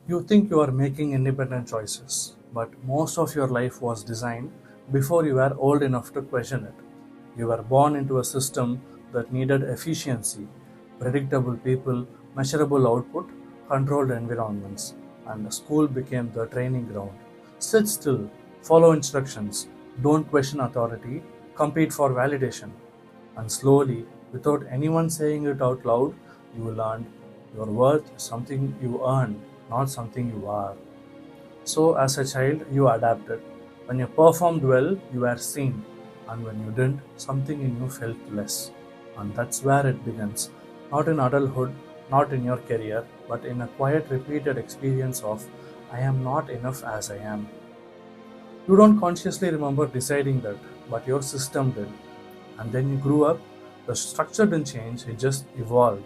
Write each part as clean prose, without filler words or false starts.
You think you are making independent choices, but most of your life was designed before you were old enough to question it. You were born into a system that needed efficiency, predictable people, measurable output, controlled environments, and school became the training ground. Sit still, follow instructions, don't question authority, compete for validation. And slowly, without anyone saying it out loud, you learned your worth is something you earn, not something you are. So, as a child, you adapted. When you performed well, you were seen, and when you didn't, something in you felt less. And that's where it begins. Not in adulthood, not in your career, but in a quiet, repeated experience of I am not enough as I am. You don't consciously remember deciding that, but your system did. And then you grew up, the structure didn't change, it just evolved.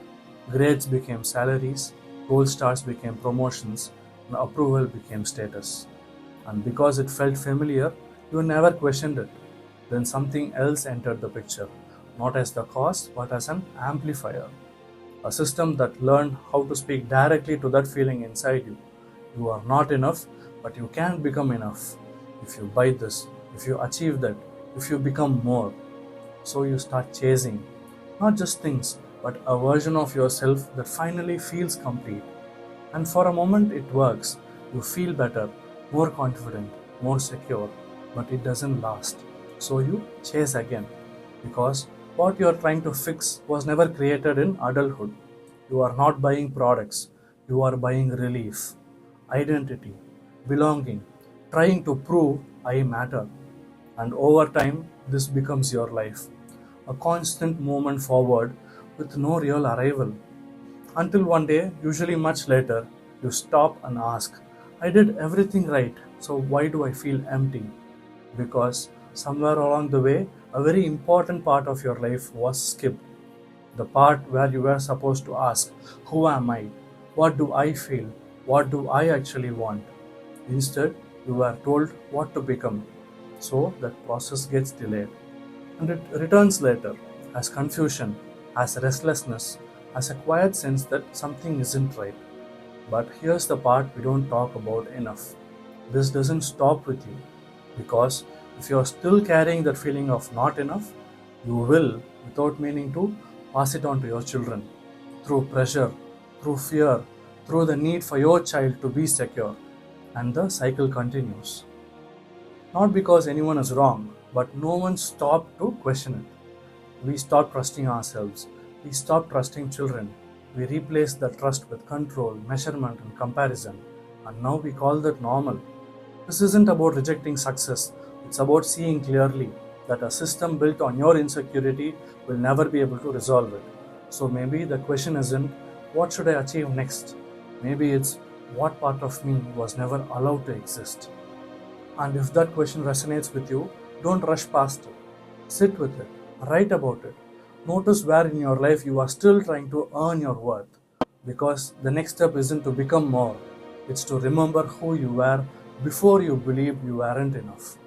Grades became salaries, gold stars became promotions, and approval became status. And because it felt familiar, you never questioned it. Then something else entered the picture, not as the cause, but as an amplifier. A system that learned how to speak directly to that feeling inside you. You are not enough, but you can become enough. If you buy this, if you achieve that, if you become more. So you start chasing not just things, but a version of yourself that finally feels complete. And for a moment it works. You feel better, more confident, more secure, but it doesn't last. So you chase again because what you are trying to fix was never created in adulthood. You are not buying products, you are buying relief, identity, belonging, trying to prove I matter. And over time, this becomes your life, a constant movement forward with no real arrival. Until one day, usually much later, you stop and ask, I did everything right, so why do I feel empty? Because somewhere along the way, a very important part of your life was skipped. The part where you were supposed to ask, who am I? What do I feel? What do I actually want? Instead, you were told what to become. So that process gets delayed. And it returns later as confusion, as restlessness, as a quiet sense that something isn't right. But here's the part we don't talk about enough. This doesn't stop with you because if you're still carrying that feeling of not enough, you will, without meaning to, pass it on to your children through pressure, through fear, through the need for your child to be secure. And the cycle continues. Not because anyone is wrong, but no one stopped to question it. We stopped trusting ourselves. We stopped trusting children. We replaced the trust with control, measurement, and comparison. And now we call that normal. This isn't about rejecting success, it's about seeing clearly that a system built on your insecurity will never be able to resolve it. So maybe the question isn't, what should I achieve next? Maybe it's, what part of me was never allowed to exist? And if that question resonates with you, don't rush past it. Sit with it, write about it. Notice where in your life you are still trying to earn your worth. Because the next step isn't to become more, it's to remember who you were before you believed you weren't enough.